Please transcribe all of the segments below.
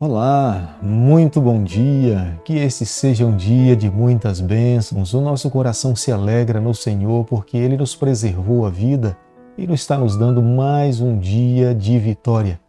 Olá, muito bom dia, que este seja um dia de muitas bênçãos. O nosso coração se alegra no Senhor porque Ele nos preservou a vida e nos está nos dando mais um dia de vitória.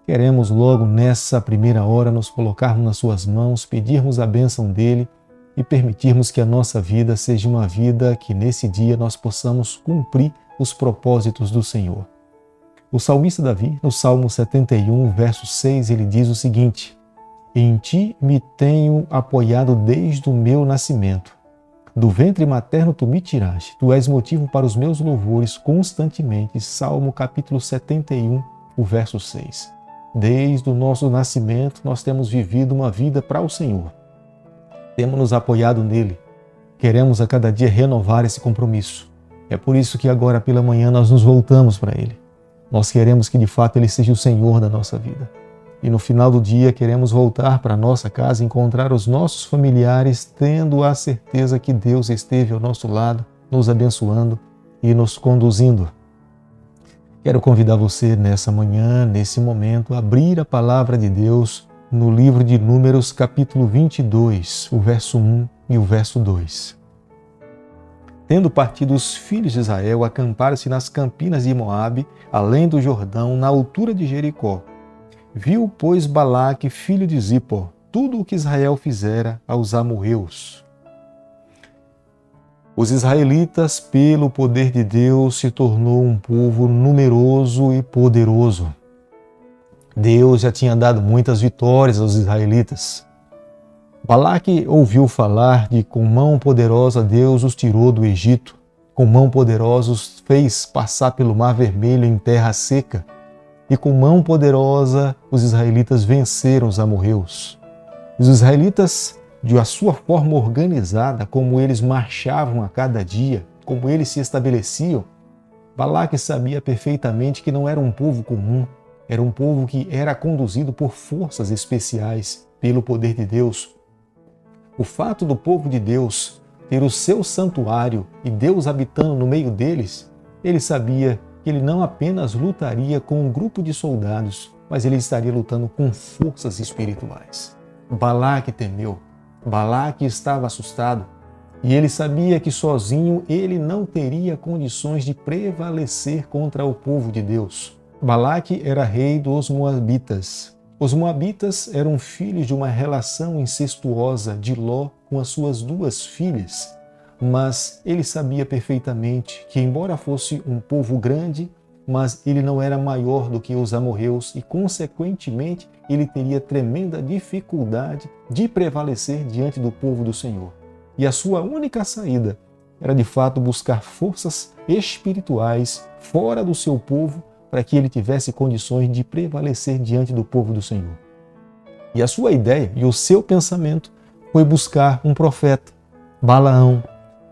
Queremos logo nessa primeira hora nos colocarmos nas suas mãos, pedirmos a bênção dEle e permitirmos que a nossa vida seja uma vida que nesse dia nós possamos cumprir os propósitos do Senhor. O salmista Davi, no Salmo 71, verso 6, ele diz o seguinte: Em ti me tenho apoiado desde o meu nascimento. Do ventre materno tu me tiraste. Tu és motivo para os meus louvores constantemente. Salmo capítulo 71, o verso 6. Desde o nosso nascimento nós temos vivido uma vida para o Senhor. Temos nos apoiado nele. Queremos a cada dia renovar esse compromisso. É por isso que agora pela manhã nós nos voltamos para ele. Nós queremos que de fato Ele seja o Senhor da nossa vida. E no final do dia queremos voltar para a nossa casa, encontrar os nossos familiares, tendo a certeza que Deus esteve ao nosso lado, nos abençoando e nos conduzindo. Quero convidar você nessa manhã, nesse momento, a abrir a palavra de Deus no livro de Números, capítulo 22, o verso 1 e o verso 2. Tendo partido os filhos de Israel, acamparam-se nas campinas de Moabe, além do Jordão, na altura de Jericó. Viu, pois, Balaque, filho de Zippor, tudo o que Israel fizera aos amorreus. Os israelitas, pelo poder de Deus, se tornou um povo numeroso e poderoso. Deus já tinha dado muitas vitórias aos israelitas. Balaque ouviu falar de com mão poderosa Deus os tirou do Egito, com mão poderosa os fez passar pelo Mar Vermelho em terra seca, e com mão poderosa os israelitas venceram os amorreus. Os israelitas, de a sua forma organizada, como eles marchavam a cada dia, como eles se estabeleciam, Balaque sabia perfeitamente que não era um povo comum, era um povo que era conduzido por forças especiais, pelo poder de Deus. O fato do povo de Deus ter o seu santuário e Deus habitando no meio deles, ele sabia que ele não apenas lutaria com um grupo de soldados, mas ele estaria lutando com forças espirituais. Balaque temeu, Balaque estava assustado e ele sabia que sozinho ele não teria condições de prevalecer contra o povo de Deus. Balaque era rei dos Moabitas. Os Moabitas eram filhos de uma relação incestuosa de Ló com as suas duas filhas, mas ele sabia perfeitamente que, embora fosse um povo grande, mas ele não era maior do que os amorreus e, consequentemente, ele teria tremenda dificuldade de prevalecer diante do povo do Senhor. E a sua única saída era, de fato, buscar forças espirituais fora do seu povo, para que ele tivesse condições de prevalecer diante do povo do Senhor. E a sua ideia e o seu pensamento foi buscar um profeta, Balaão.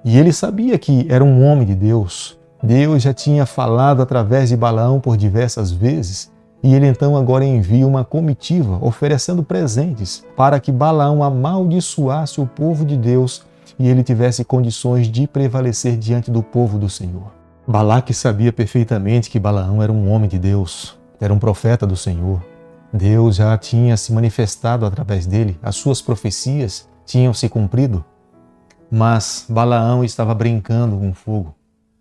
E ele sabia que era um homem de Deus. Deus já tinha falado através de Balaão por diversas vezes, e ele então agora envia uma comitiva oferecendo presentes para que Balaão amaldiçoasse o povo de Deus e ele tivesse condições de prevalecer diante do povo do Senhor. Balaque sabia perfeitamente que Balaão era um homem de Deus, era um profeta do Senhor. Deus já tinha se manifestado através dele, as suas profecias tinham se cumprido. Mas Balaão estava brincando com fogo.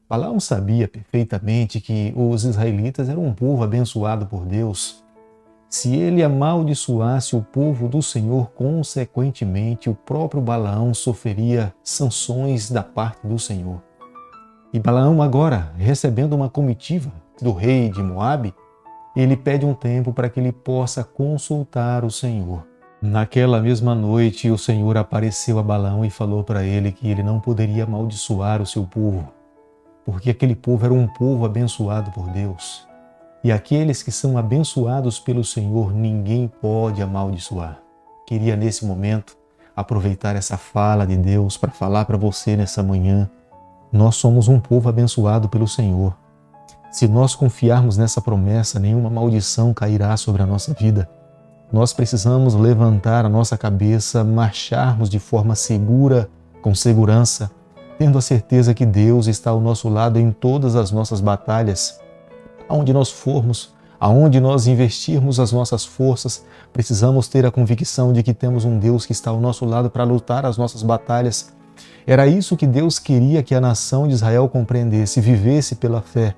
Balaão sabia perfeitamente que os israelitas eram um povo abençoado por Deus. Se ele amaldiçoasse o povo do Senhor, consequentemente o próprio Balaão sofreria sanções da parte do Senhor. E Balaão agora, recebendo uma comitiva do rei de Moabe, ele pede um tempo para que ele possa consultar o Senhor. Naquela mesma noite, o Senhor apareceu a Balaão e falou para ele que ele não poderia amaldiçoar o seu povo, porque aquele povo era um povo abençoado por Deus. E aqueles que são abençoados pelo Senhor, ninguém pode amaldiçoar. Queria nesse momento aproveitar essa fala de Deus para falar para você nessa manhã. Nós somos um povo abençoado pelo Senhor. Se nós confiarmos nessa promessa, nenhuma maldição cairá sobre a nossa vida. Nós precisamos levantar a nossa cabeça, marcharmos de forma segura, com segurança, tendo a certeza que Deus está ao nosso lado em todas as nossas batalhas. Aonde nós formos, Aonde nós investirmos as nossas forças, precisamos ter a convicção de que temos um Deus que está ao nosso lado para lutar as nossas batalhas. Era isso que Deus queria que a nação de Israel compreendesse, vivesse pela fé.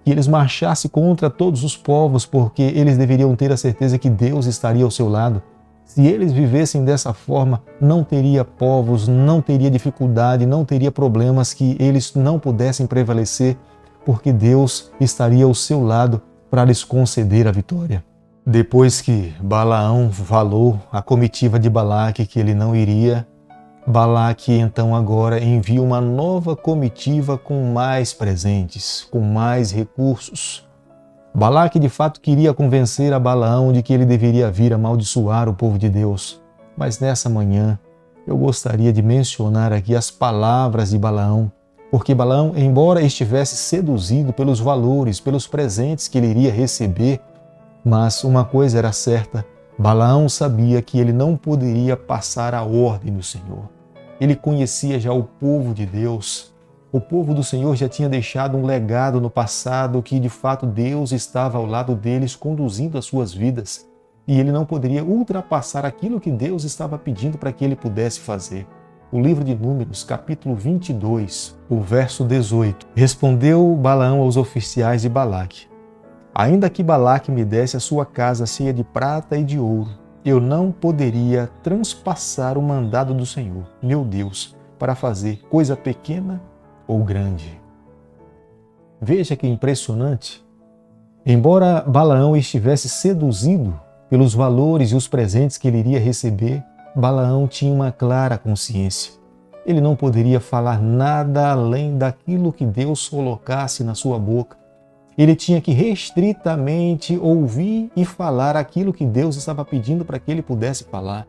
Que eles marchassem contra todos os povos, porque eles deveriam ter a certeza que Deus estaria ao seu lado. Se eles vivessem dessa forma, não teria povos, não teria dificuldade, não teria problemas que eles não pudessem prevalecer, porque Deus estaria ao seu lado para lhes conceder a vitória. Depois que Balaão falou à comitiva de Balaque que ele não iria, Balaque então agora envia uma nova comitiva com mais presentes, com mais recursos. Balaque de fato queria convencer a Balaão de que ele deveria vir amaldiçoar o povo de Deus. Mas nessa manhã eu gostaria de mencionar aqui as palavras de Balaão, porque Balaão, embora estivesse seduzido pelos valores, pelos presentes que ele iria receber, mas uma coisa era certa, Balaão sabia que ele não poderia passar a ordem do Senhor. Ele conhecia já o povo de Deus. O povo do Senhor já tinha deixado um legado no passado que, de fato, Deus estava ao lado deles, conduzindo as suas vidas. E ele não poderia ultrapassar aquilo que Deus estava pedindo para que ele pudesse fazer. O livro de Números, capítulo 22, o verso 18. Respondeu Balaão aos oficiais de Balaque: ainda que Balaque me desse a sua casa cheia de prata e de ouro, eu não poderia transpassar o mandado do Senhor, meu Deus, para fazer coisa pequena ou grande. Veja que impressionante. Embora Balaão estivesse seduzido pelos valores e os presentes que ele iria receber, Balaão tinha uma clara consciência. Ele não poderia falar nada além daquilo que Deus colocasse na sua boca. Ele tinha que restritamente ouvir e falar aquilo que Deus estava pedindo para que ele pudesse falar.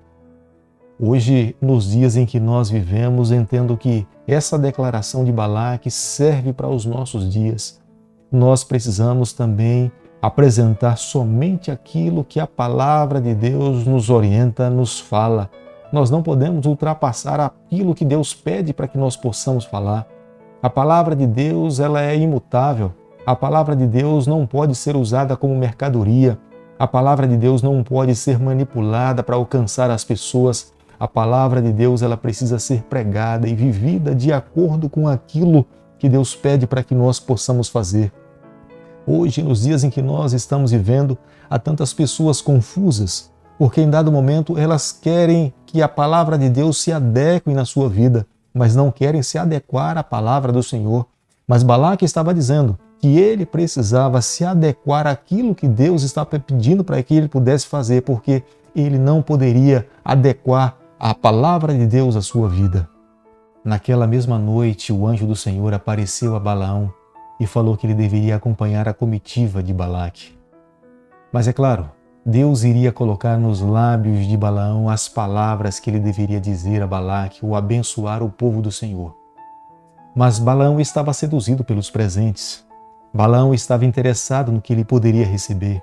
Hoje, nos dias em que nós vivemos, entendo que essa declaração de Balaque serve para os nossos dias. Nós precisamos também apresentar somente aquilo que a palavra de Deus nos orienta, nos fala. Nós não podemos ultrapassar aquilo que Deus pede para que nós possamos falar. A palavra de Deus, ela é imutável. A palavra de Deus não pode ser usada como mercadoria. A palavra de Deus não pode ser manipulada para alcançar as pessoas. A palavra de Deus, ela precisa ser pregada e vivida de acordo com aquilo que Deus pede para que nós possamos fazer. Hoje, nos dias em que nós estamos vivendo, há tantas pessoas confusas, porque em dado momento elas querem que a palavra de Deus se adeque na sua vida, mas não querem se adequar à palavra do Senhor. Mas Balaque estava dizendo que ele precisava se adequar àquilo que Deus estava pedindo para que ele pudesse fazer, porque ele não poderia adequar a palavra de Deus à sua vida. Naquela mesma noite, o anjo do Senhor apareceu a Balaão e falou que ele deveria acompanhar a comitiva de Balaque. Mas é claro, Deus iria colocar nos lábios de Balaão as palavras que ele deveria dizer a Balaque ou abençoar o povo do Senhor. Mas Balaão estava seduzido pelos presentes. Balaão estava interessado no que ele poderia receber.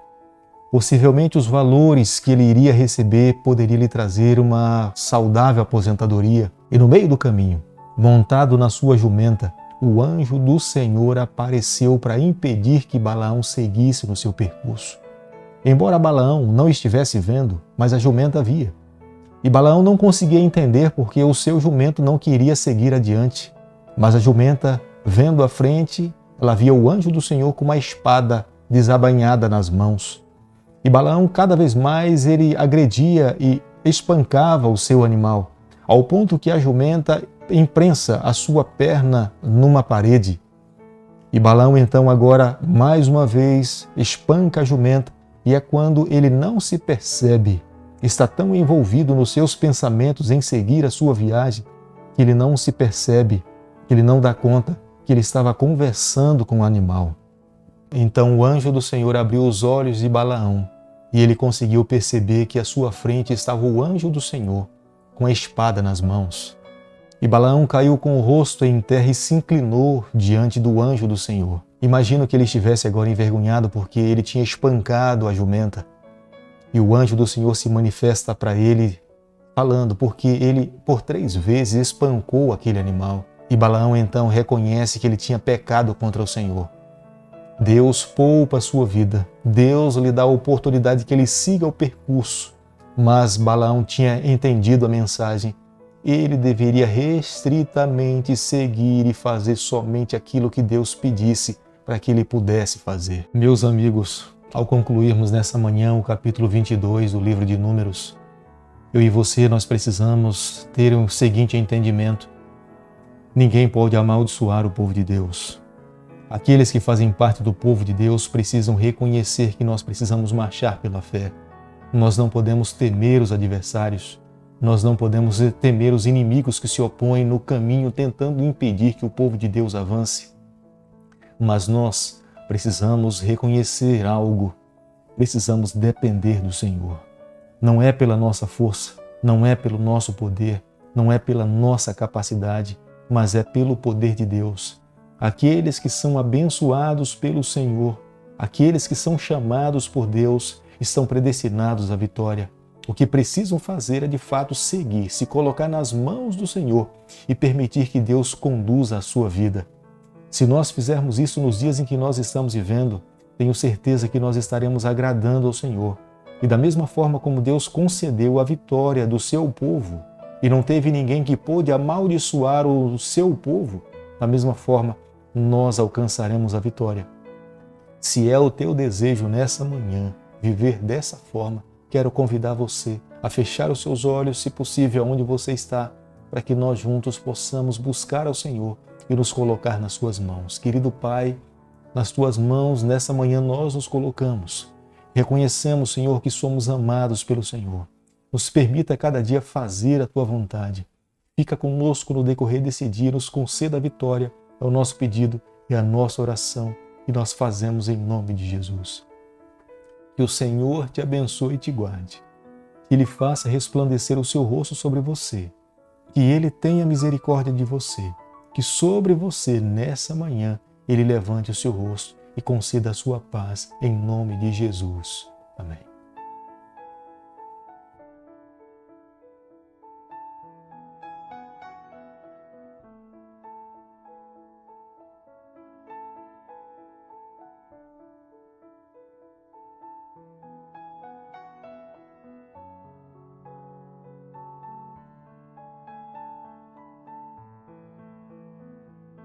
Possivelmente os valores que ele iria receber poderiam lhe trazer uma saudável aposentadoria. E no meio do caminho, montado na sua jumenta, o anjo do Senhor apareceu para impedir que Balaão seguisse no seu percurso. Embora Balaão não estivesse vendo, mas a jumenta via. E Balaão não conseguia entender porque o seu jumento não queria seguir adiante. Mas a jumenta, vendo à frente, ela via o anjo do Senhor com uma espada desabainhada nas mãos. E Balaão, cada vez mais, ele agredia e espancava o seu animal, ao ponto que a jumenta imprensa a sua perna numa parede. E Balaão, então, agora, mais uma vez, espanca a jumenta, e é quando ele não se percebe, está tão envolvido nos seus pensamentos em seguir a sua viagem, que ele não se percebe, que ele não dá conta que ele estava conversando com o animal. Então o anjo do Senhor abriu os olhos de Balaão e ele conseguiu perceber que à sua frente estava o anjo do Senhor, com a espada nas mãos. E Balaão caiu com o rosto em terra e se inclinou diante do anjo do Senhor. Imagino que ele estivesse agora envergonhado porque ele tinha espancado a jumenta. E o anjo do Senhor se manifesta para ele falando, porque ele por 3 vezes espancou aquele animal. E Balaão então reconhece que ele tinha pecado contra o Senhor. Deus poupa a sua vida. Deus lhe dá a oportunidade que ele siga o percurso. Mas Balaão tinha entendido a mensagem. Ele deveria restritamente seguir e fazer somente aquilo que Deus pedisse para que ele pudesse fazer. Meus amigos, ao concluirmos nessa manhã o capítulo 22 do livro de Números, eu e você, nós precisamos ter o seguinte entendimento. Ninguém pode amaldiçoar o povo de Deus. Aqueles que fazem parte do povo de Deus precisam reconhecer que nós precisamos marchar pela fé. Nós não podemos temer os adversários. Nós não podemos temer os inimigos que se opõem no caminho tentando impedir que o povo de Deus avance. Mas nós precisamos reconhecer algo. Precisamos depender do Senhor. Não é pela nossa força, não é pelo nosso poder, não é pela nossa capacidade, mas é pelo poder de Deus. Aqueles que são abençoados pelo Senhor, aqueles que são chamados por Deus, estão predestinados à vitória. O que precisam fazer é de fato seguir, se colocar nas mãos do Senhor e permitir que Deus conduza a sua vida. Se nós fizermos isso nos dias em que nós estamos vivendo, tenho certeza que nós estaremos agradando ao Senhor. E da mesma forma como Deus concedeu a vitória do seu povo, e não teve ninguém que pôde amaldiçoar o seu povo, da mesma forma nós alcançaremos a vitória. Se é o teu desejo nessa manhã viver dessa forma, quero convidar você a fechar os seus olhos, se possível, onde você está, para que nós juntos possamos buscar ao Senhor e nos colocar nas suas mãos. Querido Pai, nas tuas mãos, nessa manhã nós nos colocamos. Reconhecemos, Senhor, que somos amados pelo Senhor. Nos permita cada dia fazer a tua vontade. Fica conosco no decorrer desse dia, nos conceda a vitória. É o nosso pedido e a nossa oração que nós fazemos em nome de Jesus. Que o Senhor te abençoe e te guarde. Que Ele faça resplandecer o seu rosto sobre você. Que Ele tenha misericórdia de você. Que sobre você, nessa manhã, Ele levante o seu rosto e conceda a sua paz em nome de Jesus. Amém.